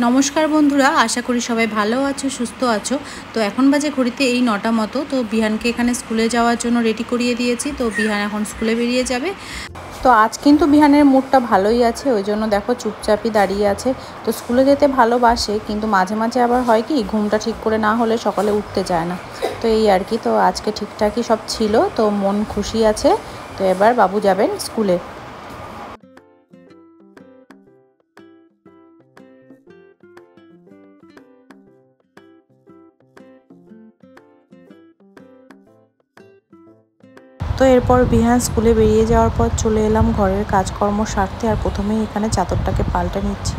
নমস্কার বন্ধুরা, আশা করি সবাই ভালো আছো, সুস্থ আছো। তো এখন বাজে ঘড়িতে এই 9টা মতো। তো বিহানকে এখানে স্কুলে যাওয়ার জন্য রেডি করিয়ে দিয়েছি। তো বিহান এখন স্কুলে বেরিয়ে যাবে। তো আজ কিন্তু বিহানের মুডটা ভালোই আছে, ওই জন্য দেখো চুপচাপই দাঁড়িয়ে আছে। তো স্কুলে যেতে ভালোবাসে, কিন্তু মাঝে মাঝে আবার হয় কি, ঘুমটা ঠিক করে না হলে সকালে উঠতে চায় না। তো এই আর কি। তো আজকে ঠিকঠাকই সব ছিল, তো মন খুশি আছে। তো এবার বাবু যাবেন স্কুলে। তো এরপর বিহান স্কুলে বেরিয়ে যাওয়ার পর চলে এলাম ঘরের কাজকর্ম সারতে। আর প্রথমেই এখানে চাদরটাকে পাল্টে নিচ্ছি।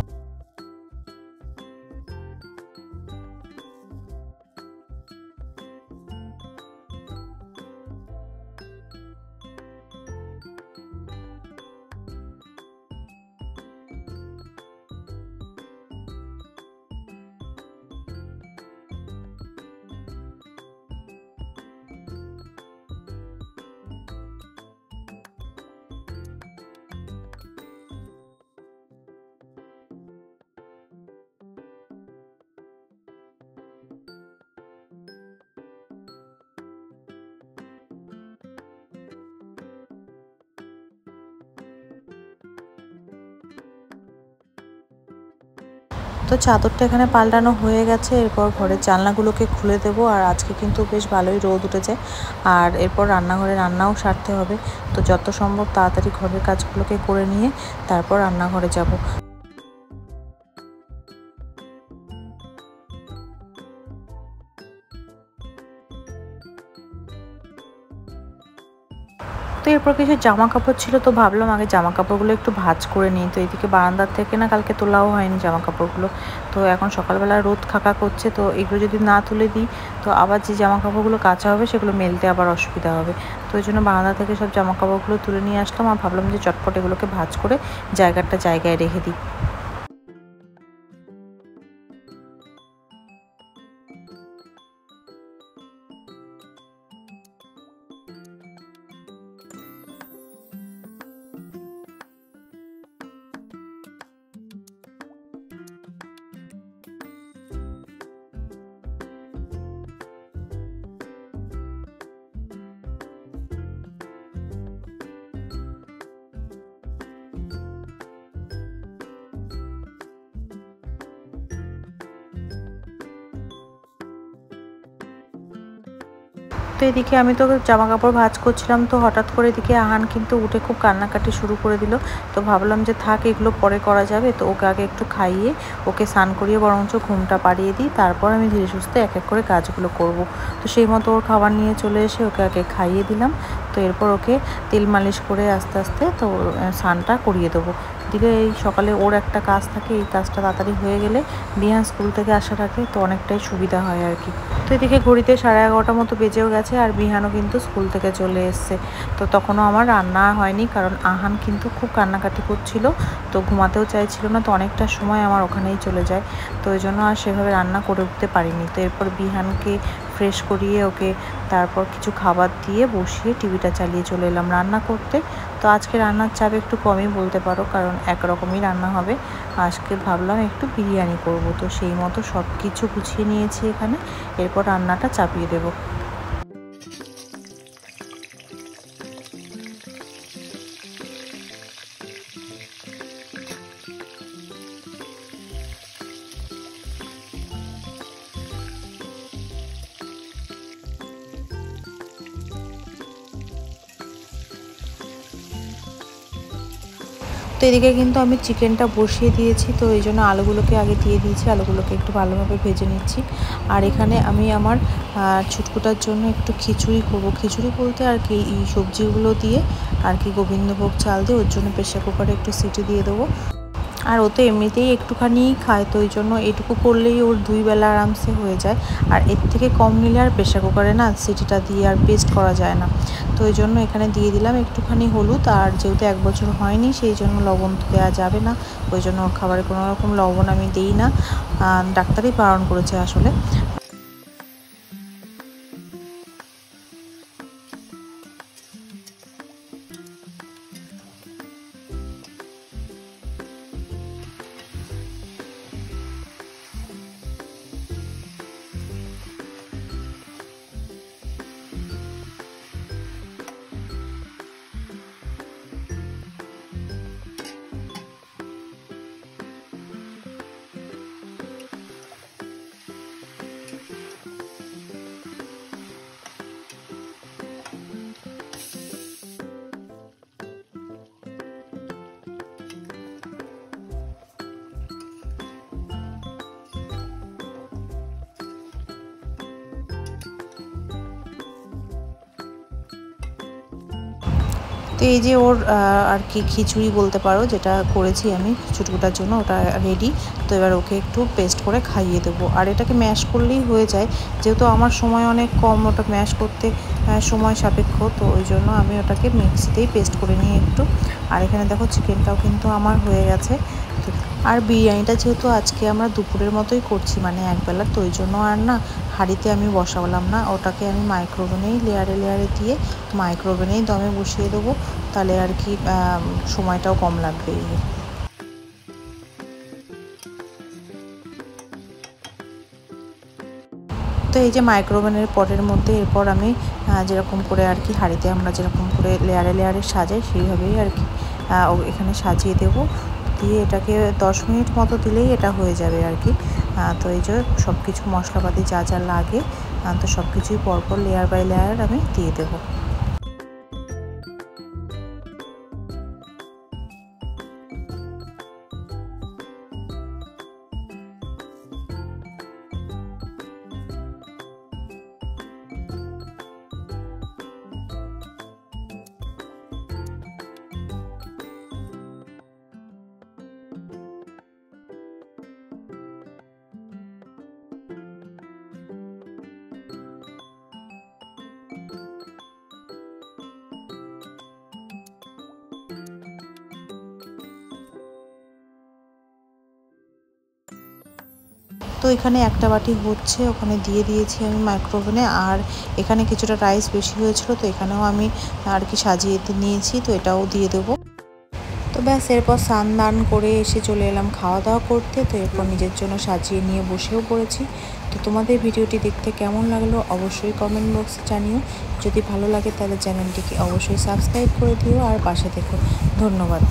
তো চাদরটা এখানে পাল্টানো হয়ে গেছে। এরপর ঘরের জানলাগুলোকে খুলে দেবো। আর আজকে কিন্তু বেশ ভালোই রোদ উঠেছে। আর এরপর রান্নাঘরে রান্নাও সারতে হবে। তো যত সম্ভব তাড়াতাড়ি ঘরের কাজগুলোকে করে নিয়ে তারপর রান্নাঘরে যাব। তো এরপর কিছু জামা কাপড় ছিল, তো ভাবলাম আগে জামা কাপড়গুলো একটু ভাঁজ করে নিই। তো এইদিকে বারান্দার থেকে না কালকে তোলাও হয়নি জামা কাপড়গুলো। তো এখন সকালবেলা রোদ খাকা করছে, তো এগুলো যদি না তুলে দিই তো আবার যে জামা কাপড়গুলো কাচা হবে সেগুলো মেলতে আবার অসুবিধা হবে। তো ওই জন্য বারান্দা থেকে সব জামা কাপড়গুলো তুলে নিয়ে আসলাম। আর ভাবলাম যে চটপট এগুলোকে ভাঁজ করে জায়গায় রেখে দিই। তো এদিকে আমি তো জামা কাপড় ভাঁজ করছিলাম, তো হঠাৎ করে এদিকে আহান কিন্তু উঠে খুব কান্নাকাটি শুরু করে দিল। তো ভাবলাম যে থাক, এগুলো পরে করা যাবে। তো ওকে আগে একটু খাইয়ে ওকে স্নান করিয়ে বরঞ্চ ঘুমটা পাড়িয়ে দিই, তারপর আমি ধীরে সুস্থে এক এক করে কাজগুলো করব। তো সেই মতো ওর খাবার নিয়ে চলে এসে ওকে আগে খাইয়ে দিলাম। তো এরপর ওকে তেল মালিশ করে আস্তে আস্তে তো স্নানটা করিয়ে দেবো। দিলে এই সকালে ওর একটা কাজ থাকে, এই কাজটা তাড়াতাড়ি হয়ে গেলে বিহান স্কুল থেকে আসার আগে তো অনেকটাই সুবিধা হয় আর কি। তো এদিকে ঘড়িতে 11:30 মতো বেজেও গেছে, আর বিহানও কিন্তু স্কুল থেকে চলে এসছে। তো তখনও আমার রান্না হয়নি, কারণ আহান কিন্তু খুব কান্নাকাটি করছিল। তো ঘুমাতেও চাইছিল না। তো অনেকটা সময় আমার ওখানেই চলে যায়। তো ওই জন্য আর সেভাবে রান্না করে উঠতে পারিনি। তো এরপর বিহানকে ফ্রেশ করিয়ে ওকে তারপর কিছু খাবার দিয়ে বসিয়ে টিভিটা চালিয়ে চলে এলাম রান্না করতে। তো আজকে রান্নার চাপ একটু কমই বলতে পারো, কারণ একরকমই রান্না হবে। আজকে ভাবলাম একটু বিরিয়ানি করব। তো সেই মতো সব কিছু গুছিয়ে নিয়েছি এখানে। এরপর রান্নাটা চাপিয়ে দেবো। তো এদিকে কিন্তু আমি চিকেনটা বসিয়ে দিয়েছি। তো এই জন্য আলুগুলোকে আগে দিয়ে দিয়েছি, আলুগুলোকে একটু ভালোভাবে ভেজে নিচ্ছি। আর এখানে আমি আমার ছুটকুটার জন্য একটু খিচুড়ি করবো। খিচুড়ি বলতে আর কি, এই সবজিগুলো দিয়ে আর কি গোবিন্দভোগ চাল দিয়ে ওর জন্য প্রেশার কুকারে একটু সিটি দিয়ে দেবো। আর ও তো এমনিতেই একটুখানিই খায়, তো ওই জন্য এটুকু করলেই ওর 2 বেলা আরামসে হয়ে যায়। আর এর থেকে কম নিলে আর প্রেশার কুকারে না সিটিটা দিয়ে আর পেস্ট করা যায় না। তো ওই জন্য এখানে দিয়ে দিলাম একটুখানি হলুদ। আর যেহেতু 1 বছর হয়নি, সেই জন্য লবণ তো দেওয়া যাবে না। ওই জন্য ওর খাবারে কোনো রকম লবণ আমি দিই না, ডাক্তারই বারণ করেছে আসলে। তো এই যে ওর আর কি খিচুড়ি বলতে পারো, যেটা করেছি আমি ছোটটার জন্য, ওটা রেডি। তো এবার ওকে একটু পেস্ট করে খাইয়ে দেবো। আর এটাকে ম্যাশ করলেই হয়ে যায়, যেহেতু আমার সময় অনেক কম, ওটা ম্যাশ করতে সময় সাপেক্ষ, তো ওই জন্য আমি ওটাকে মিক্সিতেই পেস্ট করে নিই একটু। আর এখানে দেখো চিকেনটাও কিন্তু আমার হয়ে গেছে। আর বিরিয়ানিটা যেহেতু আজকে আমরা দুপুরের মতোই করছি, মানে একবেলা, তো ওই জন্য আর না হাঁড়িতে আমি বসালাম না, ওটাকে আমি মাইক্রোওভেনেই লেয়ারে লেয়ারে দিয়ে মাইক্রোওভেনেই দমে বসিয়ে দেবো, তাহলে আর কি সময়টাও কম লাগবে। তো এই যে মাইক্রোওভেনের পটের মধ্যে এরপর আমি যেরকম করে আর কি হাঁড়িতে আমরা যেরকম করে লেয়ারে লেয়ারে সাজাই, সেইভাবেই আর কি এখানে সাজিয়ে দেবো। দিয়ে এটাকে 10 মিনিট মতো দিলেই এটা হয়ে যাবে আর কি। তো এই যে সব কিছু মশলাপাতি যা যা লাগে, তো সব কিছুই পরপর লেয়ার বাই লেয়ার আমি দিয়ে দেবো। তো এখানে একটা বাটি হচ্ছে, ওখানে দিয়ে দিয়েছি আমি মাইক্রোওভেনে। আর এখানে কিছুটা রাইস বেশি হয়েছিল, তো এখানেও আমি আর কি সাজিয়ে নিয়েছি, তো এটাও দিয়ে দেবো। তো ব্যাস, এরপর স্নান দান করে এসে চলে এলাম খাওয়া দাওয়া করতে। তো এরপর নিজের জন্য সাজিয়ে নিয়ে বসেও পড়েছি। তো তোমাদের ভিডিওটি দেখতে কেমন লাগলো অবশ্যই কমেন্ট বক্সে জানিও। যদি ভালো লাগে তাহলে চ্যানেলটিকে অবশ্যই সাবস্ক্রাইব করে দিও আর পাশে থেকো। ধন্যবাদ।